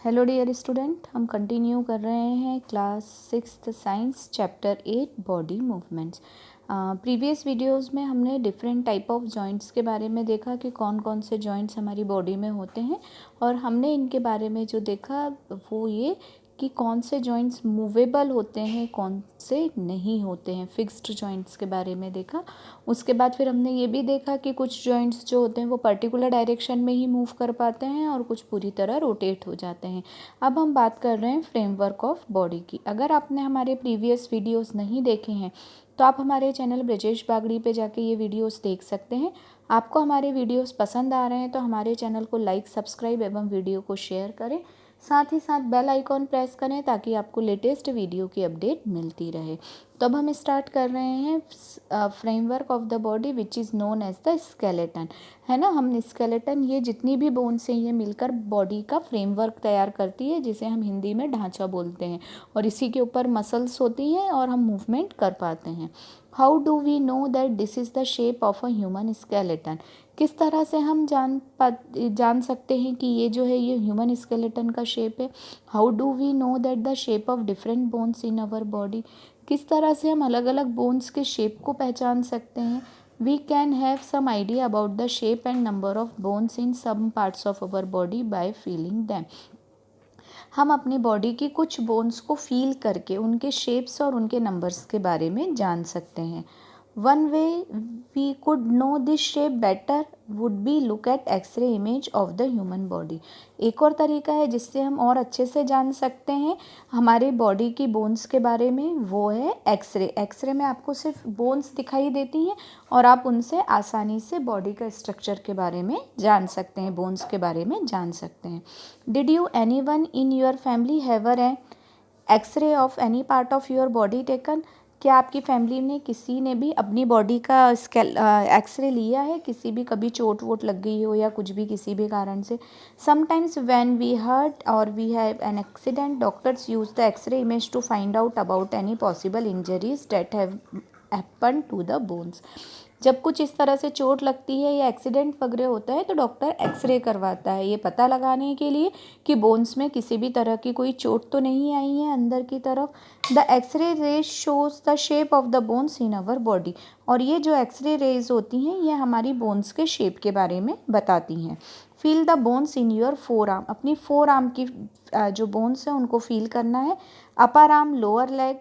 Hello dear student, हम continue कर रहे हैं class 6th science chapter 8 body movements. Previous videos में हमने डिफरेंट टाइप ऑफ जॉइंट्स के बारे में देखा कि कौन कौन से जॉइंट्स हमारी बॉडी में होते हैं, और हमने इनके बारे में जो देखा वो ये कि कौन से जॉइंट्स मूवेबल होते हैं, कौन से नहीं होते हैं। फिक्स्ड जॉइंट्स के बारे में देखा। उसके बाद फिर हमने ये भी देखा कि कुछ जॉइंट्स जो होते हैं वो पर्टिकुलर डायरेक्शन में ही मूव कर पाते हैं और कुछ पूरी तरह रोटेट हो जाते हैं। अब हम बात कर रहे हैं फ्रेमवर्क ऑफ बॉडी की। अगर आपने हमारे प्रीवियस वीडियोस नहीं देखे हैं तो आप हमारे चैनल ब्रजेश बागड़ी पे जाके ये वीडियोस देख सकते हैं। आपको हमारे वीडियोस पसंद आ रहे हैं तो हमारे चैनल को लाइक, सब्सक्राइब एवं वीडियो को शेयर करें। साथ ही साथ बेल आइकॉन प्रेस करें ताकि आपको लेटेस्ट वीडियो की अपडेट मिलती रहे। तो अब हम स्टार्ट कर रहे हैं framework of the body which is known as the skeleton. है ना, हम स्केलेटन, ये जितनी भी बोन्स हैं ये मिलकर बॉडी का फ्रेमवर्क तैयार करती है, जिसे हम हिंदी में ढांचा बोलते हैं। और इसी के ऊपर मसल्स होती हैं और हम मूवमेंट कर पाते हैं। How do we know that this is the shape of a human skeleton? किस तरह से हम जान सकते हैं कि ये जो है ये ह्यूमन स्केलेटन का शेप है। How do we know that the shape of different bones in our body? किस तरह से हम अलग अलग बोन्स के शेप को पहचान सकते हैं। We can have some idea about the shape and number of bones in some parts of our body by feeling them. हम अपनी बॉडी की कुछ बोन्स को फील करके उनके शेप्स और उनके नंबर्स के बारे में जान सकते हैं। One way we could know this shape better would be look at X-ray image of the human body. एक और तरीका है जिससे हम और अच्छे से जान सकते हैं हमारे बॉडी की बोन्स के बारे में, वो है एक्सरे। एक्सरे में आपको सिर्फ बोन्स दिखाई देती हैं और आप उनसे आसानी से बॉडी का स्ट्रक्चर के बारे में जान सकते हैं, बोन्स के बारे में जान सकते हैं। Did you any one in your family ever an X-ray of any part of your body taken? क्या आपकी फैमिली में किसी ने भी अपनी बॉडी का एक्सरे लिया है, किसी भी कभी चोट वोट लग गई हो या कुछ भी किसी भी कारण से? Sometimes when we hurt or we have an accident, doctors use the X-ray image to find out about any possible injuries that have happen to the bones. जब कुछ इस तरह से चोट लगती है या एक्सीडेंट वगैरह होता है तो डॉक्टर एक्सरे करवाता है, ये पता लगाने के लिए कि बोन्स में किसी भी तरह की कोई चोट तो नहीं आई है अंदर की तरफ। The X-ray rays shows the shape of the bones in our body. और ये जो एक्सरे रेज होती हैं ये हमारी बोन्स के शेप के बारे में बताती हैं। Feel the bones in your forearm. अपनी फोर आर्म की जो बोन्स हैं उनको फील करना है। Upper arm, lower leg,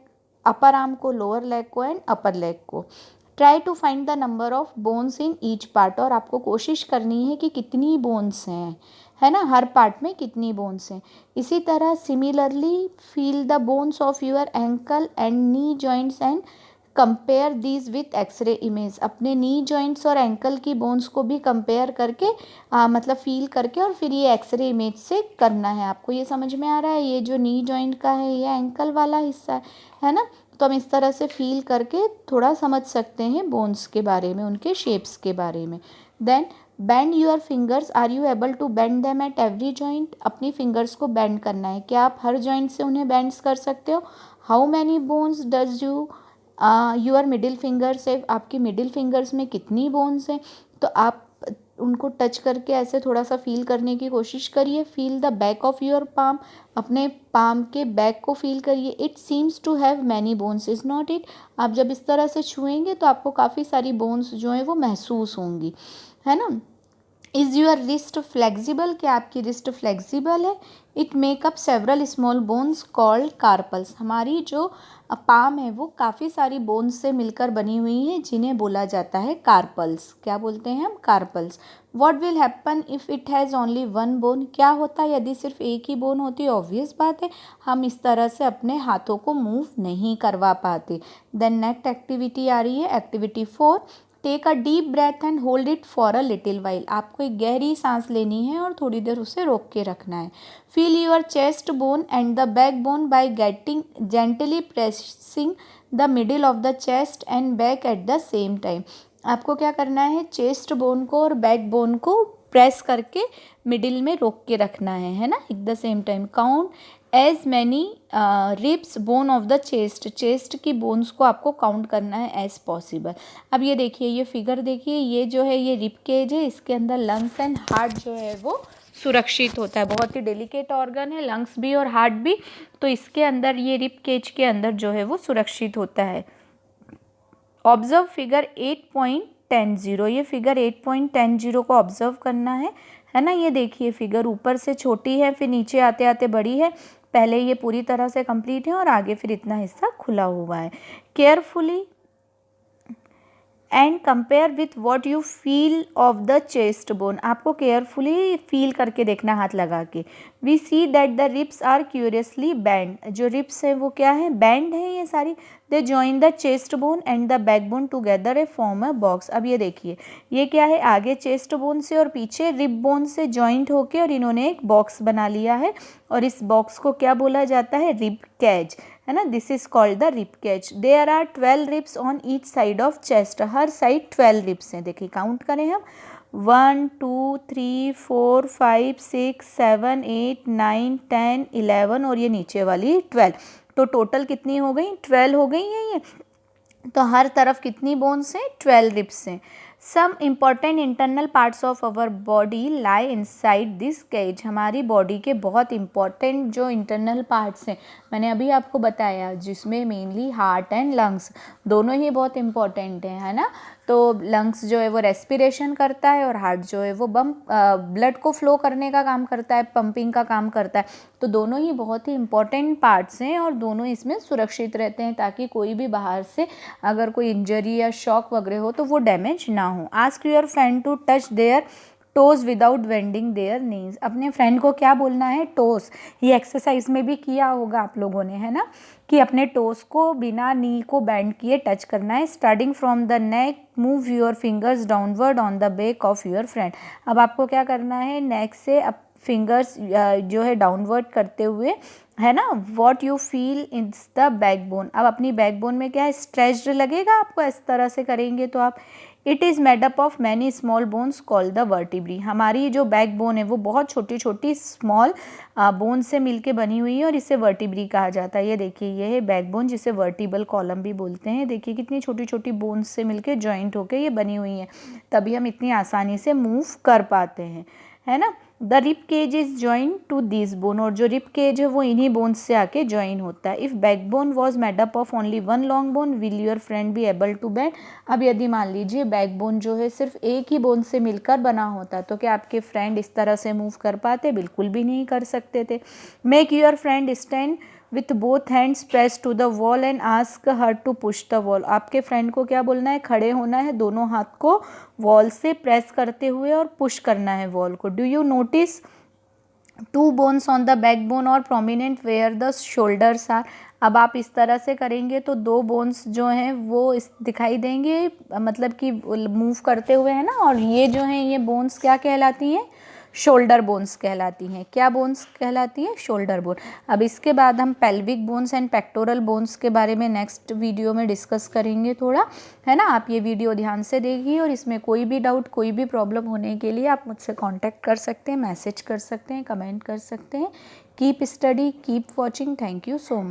upper arm को, लोअर लेग को एंड अपर लेग को। Try to find the number of bones in each part. और आपको कोशिश करनी है कि कितनी बोन्स हैं, है ना, हर पार्ट में कितनी बोन्स हैं। इसी तरह similarly feel the bones of your ankle and knee joints and compare these with X-ray image. अपने नी जॉइंट्स और एंकल की बोन्स को भी कंपेयर करके मतलब फील करके और फिर ये एक्सरे इमेज से करना है। आपको ये समझ में आ रहा है, ये जो नी जॉइंट का है ये एंकल वाला हिस्सा है ना। तो हम इस तरह से फील करके थोड़ा समझ सकते हैं बोन्स के बारे में, उनके शेप्स के बारे में। Then bend your fingers. Are you able to bend them at every joint? अपनी फिंगर्स को बेंड करना है, क्या आप हर जॉइंट से उन्हें बेंड्स कर सकते हो? How many bones does your middle fingers है? आपकी मिडिल फिंगर्स में कितनी बोन्स हैं? तो आप उनको टच करके ऐसे थोड़ा सा फील करने की कोशिश करिए। Feel the back of your palm. अपने पाम के बैक को फील करिए। It seems to have many bones, is not it? आप जब इस तरह से छुएंगे तो आपको काफ़ी सारी बोन्स जो हैं वो महसूस होंगी, है ना। Is your wrist flexible? क्या आपकी रिस्ट फ्लेक्सिबल है? It make up several small bones called carpals. हमारी जो पाम है वो काफ़ी सारी बोन्स से मिलकर बनी हुई है जिन्हें बोला जाता है कार्पल्स। क्या बोलते हैं हम? Carpals. What will happen if it has only one bone? क्या होता है यदि सिर्फ एक ही बोन होती? ऑब्वियस बात है, हम इस तरह से अपने हाथों को मूव नहीं करवा पाते। देन नेक्स्ट एक्टिविटी आ रही है, activity 4। Take a deep breath and hold it for a little while. आपको एक गहरी सांस लेनी है और थोड़ी देर उसे रोक के रखना है। Feel your chest bone and the back bone by getting gently pressing the middle of the chest and back at the same time. आपको क्या करना है? चेस्ट बोन को और बैक बोन को प्रेस करके मिडिल में रोक के रखना है ना, at the same time. Count as many ribs bone of the chest. Chest की बोन्स को आपको काउंट करना है एज पॉसिबल। अब ये देखिए, ये फिगर देखिए, ये जो है ये रिब केज है, इसके अंदर लंग्स एंड हार्ट जो है वो सुरक्षित होता है। बहुत ही डेलिकेट ऑर्गन है, लंग्स भी और हार्ट भी, तो इसके अंदर ये रिब केज के अंदर जो है वो सुरक्षित होता है। ऑब्जर्व फिगर 8.10, ये फिगर 8.10 को ऑब्जर्व करना है ना। ये देखिए फिगर ऊपर से छोटी है, फिर नीचे आते आते बड़ी है, पहले ये पूरी तरह से कंप्लीट है और आगे फिर इतना हिस्सा खुला हुआ है। Carefully and compare with what you feel of the chest bone, आपको केयरफुली फील करके देखना हाथ लगा के। We see that the ribs are curiously bent, जो रिब्स है वो क्या है, बैंड है ये सारी। They join the chest bone and the back bone together a form a box. अब ये देखिए ये क्या है, आगे चेस्ट बोन से और पीछे रिब बोन से जॉइंट होके और इन्होंने एक बॉक्स बना लिया है, और इस बॉक्स को क्या बोला जाता है, रिब कैज, है ना। This is called the rib cage. There are 12 ribs on each side of chest, हर साइड 12 रिब्स हैं। देखिए काउंट करें हम, 1 2 3 4 5 6 7 8 9 10 11 और ये नीचे वाली 12, तो टोटल कितनी हो गई, 12 हो गई हैं ये। तो हर तरफ कितनी बोन्स हैं, 12 रिब्स हैं। Some important internal parts of our body lie inside this cage, हमारी बॉडी के बहुत इंपॉर्टेंट जो इंटरनल पार्ट्स हैं मैंने अभी आपको बताया, जिसमें मेनली हार्ट एंड लंग्स दोनों ही बहुत इंपॉर्टेंट हैं, है ना। तो लंग्स जो है वो रेस्पिरेशन करता है और हार्ट जो है वो ब्लड को फ्लो करने का काम करता है, पंपिंग का काम करता है। तो दोनों ही बहुत ही इंपॉर्टेंट पार्ट्स हैं और दोनों इसमें सुरक्षित रहते हैं, ताकि कोई भी बाहर से अगर कोई इंजरी या शॉक वगैरह हो तो वो डैमेज ना हो। Ask your friend to touch their toes without bending their knees, अपने फ्रेंड को क्या बोलना है, टोस। ये एक्सरसाइज में भी किया होगा आप लोगों ने, है ना, कि अपने टोस को बिना नी को बेंड किए टच करना है। Starting from the neck move your fingers downward on the back of your friend, अब आपको क्या करना है, नेक से फिंगर्स जो है डाउनवर्ड करते हुए, है ना। What you feel in the backbone, अब अपनी बैकबोन में क्या है, स्ट्रेच्ड लगेगा आपको, इस तरह से करेंगे तो आप। It is made up of many small bones called the vertebrae, हमारी जो बैकबोन है वो बहुत छोटी छोटी स्मॉल बोन से मिलके बनी हुई है और इसे वर्टिब्री कहा जाता है। ये देखिए ये है बैकबोन, जिसे वर्टिबल कॉलम भी बोलते हैं। देखिए कितनी छोटी छोटी बोन्स से मिलके जॉइंट होके ये बनी हुई हैं, तभी हम इतनी आसानी से मूव कर पाते हैं, है ना। The rib cage is join to this bone, और जो रिब केज है वो इन्हीं बोन्स से आके जॉइन होता है। If backbone was made up of only one long bone will your friend be able to bend, अब यदि मान लीजिए बैकबोन जो है सिर्फ एक ही बोन से मिलकर बना होता तो क्या आपके फ्रेंड इस तरह से मूव कर पाते, बिल्कुल भी नहीं कर सकते थे। Make your friend stand with both hands press to the wall and ask her to push the wall, आपके फ्रेंड को क्या बोलना है, खड़े होना है, दोनों हाथ को वॉल से प्रेस करते हुए और पुश करना है वॉल को। Do you notice two bones on the backbone और prominent where the shoulders are, अब आप इस तरह से करेंगे तो दो बोन्स जो हैं वो इस दिखाई देंगे, मतलब कि मूव करते हुए, है ना। और ये जो हैं ये बोन्स क्या कहलाती हैं, शोल्डर बोन्स कहलाती हैं। क्या बोन्स कहलाती हैं, शोल्डर बोन। अब इसके बाद हम pelvic bones and pectoral bones के बारे में नेक्स्ट वीडियो में डिस्कस करेंगे थोड़ा, है ना। आप ये वीडियो ध्यान से देखिए और इसमें कोई भी डाउट, कोई भी प्रॉब्लम होने के लिए आप मुझसे कांटेक्ट कर सकते हैं, मैसेज कर सकते हैं, कमेंट कर सकते हैं। Keep study, keep watching, thank you so much.